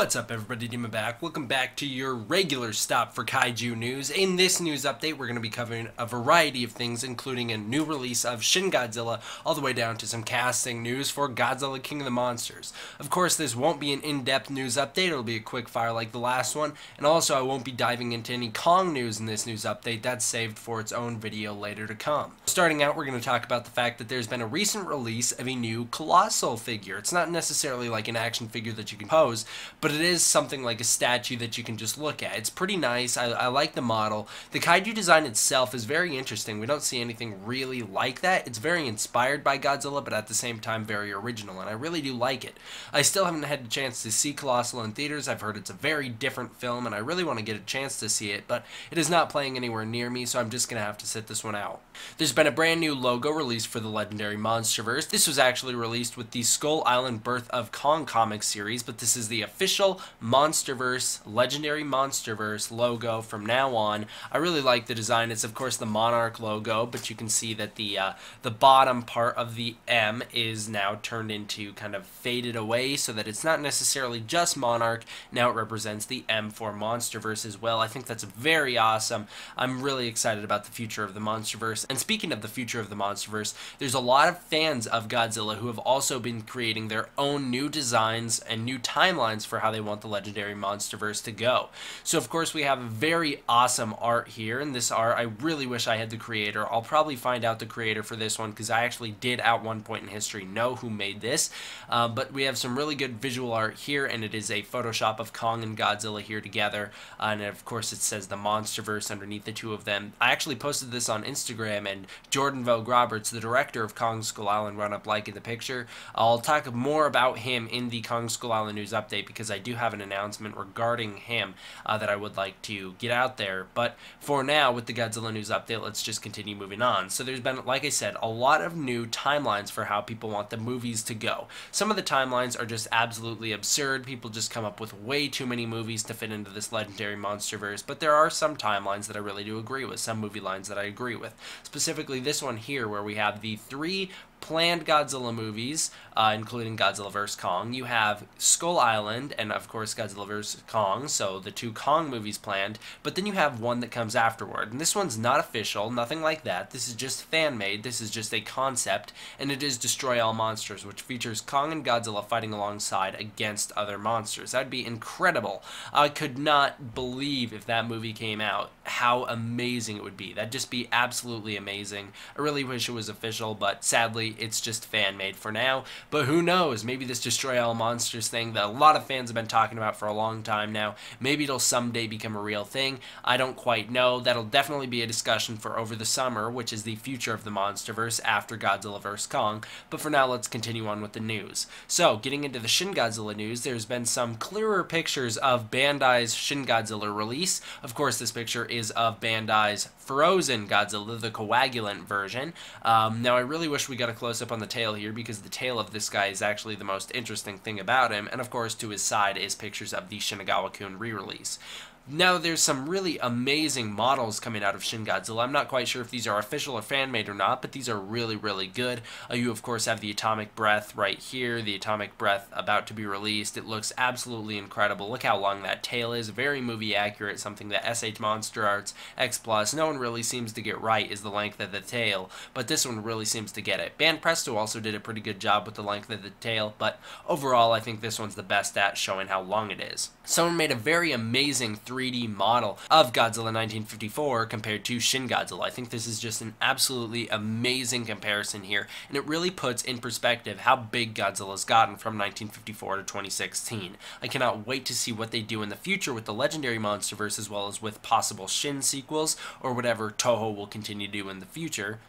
What's up, everybody? Demon back. Welcome back to your regular stop for kaiju news. In this news update, we're going to be covering a variety of things, including a new release of Shin Godzilla, all the way down to some casting news for Godzilla King of the Monsters. Of course, this won't be an in-depth news update. It'll be a quick fire like the last one, and also I won't be diving into any Kong news in this news update. That's saved for its own video later to come. Starting out, we're going to talk about the fact that there's been a recent release of a new Colossal figure. It's not necessarily like an action figure that you can pose, but it is something like a statue that you can just look at. It's pretty nice. I like the model. The kaiju design itself is very interesting. We don't see anything really like that. It's very inspired by Godzilla, but at the same time very original, and I really do like it. I still haven't had a chance to see Colossal in theaters. I've heard it's a very different film, and I really want to get a chance to see it, but it is not playing anywhere near me, so I'm just going to have to sit this one out. There's been a brand new logo released for the legendary Monsterverse. This was actually released with the Skull Island Birth of Kong comic series, but this is the official Monsterverse, legendary Monsterverse logo from now on. I really like the design. It's of course the Monarch logo, but you can see that the bottom part of the M is now turned into kind of faded away, so that it's not necessarily just Monarch. Now it represents the M for Monsterverse as well. I think that's very awesome. I'm really excited about the future of the Monsterverse. And speaking of the future of the Monsterverse, there's a lot of fans of Godzilla who have also been creating their own new designs and new timelines for how they want the legendary Monsterverse to go. So of course we have very awesome art here, and this art I really wish I had the creator. I'll probably find out the creator for this one because I actually did at one point in history know who made this, but we have some really good visual art here, and it is a Photoshop of Kong and Godzilla here together, and of course it says the Monsterverse underneath the two of them. I actually posted this on Instagram, and Jordan Vogue Roberts, the director of Kong Skull Island, run up liking the picture. I'll talk more about him in the Kong Skull Island news update because I do have an announcement regarding him that I would like to get out there. But for now, with the Godzilla news update, let's just continue moving on. So there's been, like I said, a lot of new timelines for how people want the movies to go. Some of the timelines are just absolutely absurd. People just come up with way too many movies to fit into this legendary Monsterverse, but there are some timelines that I really do agree with, some movie lines that I agree with. Specifically this one here, where we have the three planned Godzilla movies, including Godzilla vs. Kong. You have Skull Island and, of course, Godzilla vs. Kong, so the two Kong movies planned, but then you have one that comes afterward, and this one's not official, nothing like that. This is just fan-made, this is just a concept, and it is Destroy All Monsters, which features Kong and Godzilla fighting alongside against other monsters. That'd be incredible. I could not believe if that movie came out, how amazing it would be. That'd just be absolutely amazing. I really wish it was official, but sadly, it's just fan-made for now. But who knows? Maybe this Destroy All Monsters thing that a lot of fans have been talking about for a long time now, maybe it'll someday become a real thing. I don't quite know. That'll definitely be a discussion for over the summer, which is the future of the Monsterverse after Godzilla vs. Kong. But for now, let's continue on with the news. So, getting into the Shin Godzilla news, there's been some clearer pictures of Bandai's Shin Godzilla release. Of course, this picture is of Bandai's Frozen Godzilla, the coagulant version. Now, I really wish we got a close-up on the tail here, because the tail of this guy is actually the most interesting thing about him, and of course to his side is pictures of the Shinagawa-kun re-release. Now, there's some really amazing models coming out of Shin Godzilla. I'm not quite sure if these are official or fan-made or not, but these are really, really good. You, of course, have the Atomic Breath right here, the Atomic Breath about to be released. It looks absolutely incredible. Look how long that tail is. Very movie-accurate, something that SH Monster Arts X Plus no one really seems to get right, is the length of the tail, but this one really seems to get it. Band Presto also did a pretty good job with the length of the tail, but overall, I think this one's the best at showing how long it is. Someone made a very amazing 3D model of Godzilla 1954 compared to Shin Godzilla. I think this is just an absolutely amazing comparison here, and it really puts in perspective how big Godzilla's gotten from 1954 to 2016. I cannot wait to see what they do in the future with the legendary Monsterverse, as well as with possible Shin sequels, or whatever Toho will continue to do in the future.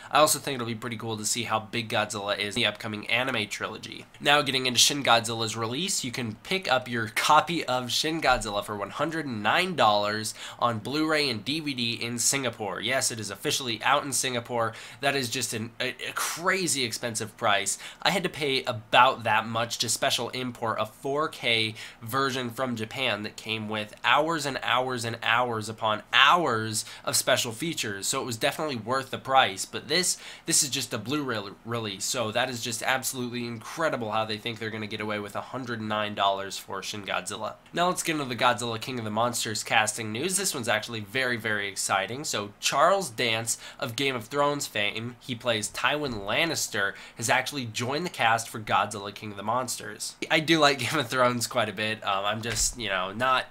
I also think it'll be pretty cool to see how big Godzilla is in the upcoming anime trilogy. Now, getting into Shin Godzilla's release, you can pick up your copy of Shin Godzilla for $109 on Blu-ray and DVD in Singapore. Yes, it is officially out in Singapore. That is just a crazy expensive price. I had to pay about that much to special import a 4K version from Japan that came with hours and hours and hours upon hours of special features, so it was definitely worth the price. But this this is just a Blu-ray release, so that is just absolutely incredible how they think they're going to get away with $109 for Shin Godzilla. Now let's get into the Godzilla King of the Monsters casting news. This one's actually very, very exciting. So Charles Dance of Game of Thrones fame, he plays Tywin Lannister, has actually joined the cast for Godzilla King of the Monsters. I do like Game of Thrones quite a bit. I'm just, you know, not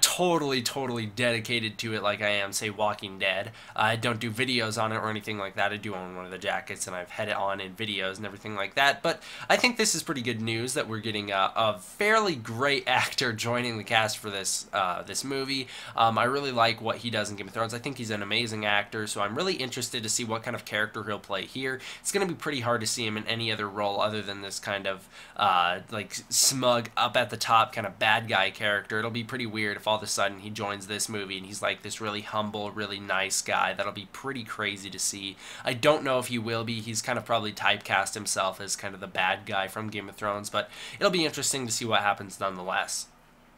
totally dedicated to it like I am, say, Walking Dead. I don't do videos on it or anything like that. I do own one of the jackets, and I've had it on in videos and everything like that. But I think this is pretty good news that we're getting a fairly great actor joining the cast for this this movie. I really like what he does in Game of Thrones. I think he's an amazing actor, so I'm really interested to see what kind of character he'll play here. It's going to be pretty hard to see him in any other role other than this kind of like smug, up at the top kind of bad guy character. It'll be pretty weird if all of a sudden he joins this movie and he's like this really humble, really nice guy. That'll be pretty crazy to see. I don't know if he will be. He's kind of probably typecast himself as kind of the bad guy from Game of Thrones, but it'll be interesting to see what happens nonetheless.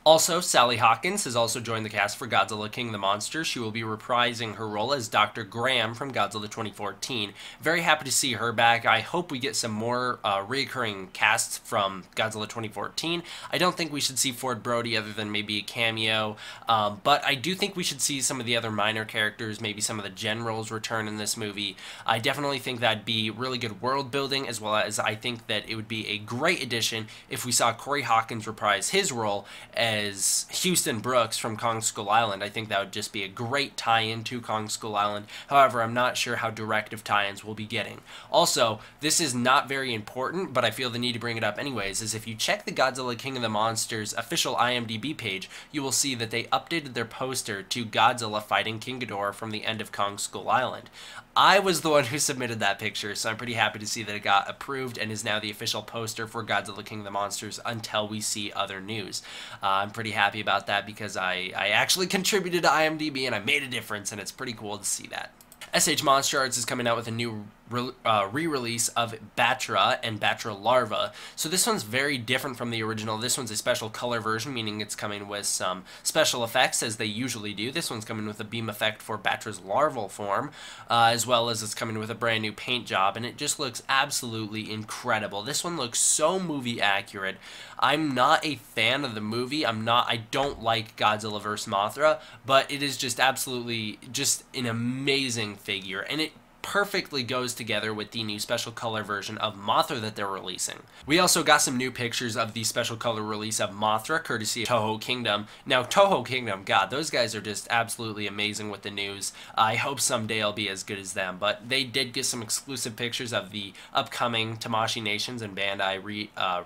Also, Sally Hawkins has also joined the cast for Godzilla King of the Monsters. She will be reprising her role as Dr. Graham from Godzilla 2014. Very happy to see her back. I hope we get some more reoccurring casts from Godzilla 2014. I don't think we should see Ford Brody other than maybe a cameo, but I do think we should see some of the other minor characters, maybe some of the generals return in this movie. I definitely think that'd be really good world building, as well as I think that it would be a great addition if we saw Corey Hawkins reprise his role as Houston Brooks from Kong Skull Island. I think that would just be a great tie-in to Kong Skull Island. However, I'm not sure how direct of tie-ins we'll be getting. Also, this is not very important, but I feel the need to bring it up anyways, is if you check the Godzilla King of the Monsters official IMDb page, you will see that they updated their poster to Godzilla fighting King Ghidorah from the end of Kong Skull Island. I was the one who submitted that picture, so I'm pretty happy to see that it got approved and is now the official poster for Godzilla King of the Monsters until we see other news. I'm pretty happy about that because I actually contributed to IMDb and I made a difference, and it's pretty cool to see that. SH Monster Arts is coming out with a new re-release of Batra and Batra Larva. So this one's very different from the original. This one's a special color version, meaning it's coming with some special effects as they usually do. This one's coming with a beam effect for Batra's larval form, as well as it's coming with a brand new paint job, and it just looks absolutely incredible. This one looks so movie accurate. I'm not a fan of the movie. I don't like Godzilla vs. Mothra, but it is just absolutely just an amazing figure, and it perfectly goes together with the new special color version of Mothra that they're releasing. We also got some new pictures of the special color release of Mothra, courtesy of Toho Kingdom. Now, Toho Kingdom, God, those guys are just absolutely amazing with the news. I hope someday I'll be as good as them, but they did get some exclusive pictures of the upcoming Tamashii Nations and Bandai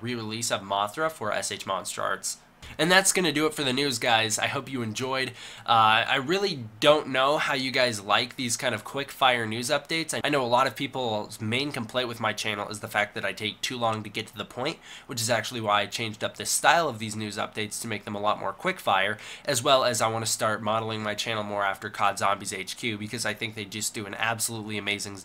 re-release of Mothra for SH Monster Arts. And that's going to do it for the news, guys. I hope you enjoyed. I really don't know how you guys like these kind of quick fire news updates. I know a lot of people's main complaint with my channel is the fact that I take too long to get to the point, which is actually why I changed up the style of these news updates to make them a lot more quick fire, as well as I want to start modeling my channel more after COD Zombies HQ because I think they just do an absolutely amazing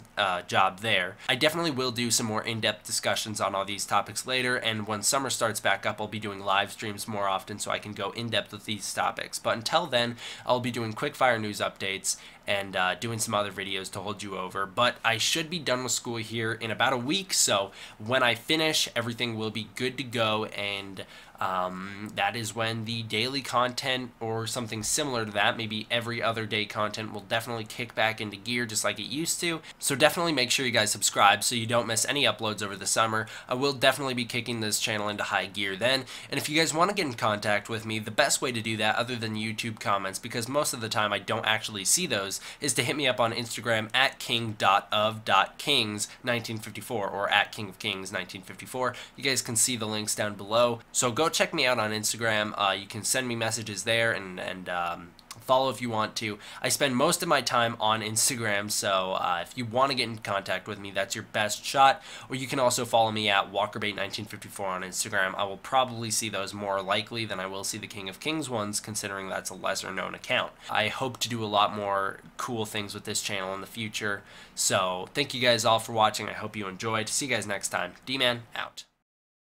job there. I definitely will do some more in-depth discussions on all these topics later, and when summer starts back up, I'll be doing live streams more often so I can go in depth with these topics. But until then, I'll be doing quick fire news updates and doing some other videos to hold you over. But I should be done with school here in about a week, so when I finish, everything will be good to go, and that is when the daily content or something similar to that, maybe every other day content, will definitely kick back into gear just like it used to. So definitely make sure you guys subscribe so you don't miss any uploads over the summer. I will definitely be kicking this channel into high gear then. And if you guys want to get in contact with me, the best way to do that, other than YouTube comments, because most of the time I don't actually see those, is to hit me up on Instagram at king.of.kings1954 or at kingofkings1954. You guys can see the links down below. So go check me out on Instagram. You can send me messages there and follow if you want to. I spend most of my time on Instagram, so if you want to get in contact with me, that's your best shot. Or you can also follow me at WalkerBait1954 on Instagram. I will probably see those more likely than I will see the King of Kings ones, considering that's a lesser known account. I hope to do a lot more cool things with this channel in the future. So thank you guys all for watching. I hope you enjoyed. See you guys next time. D-Man out.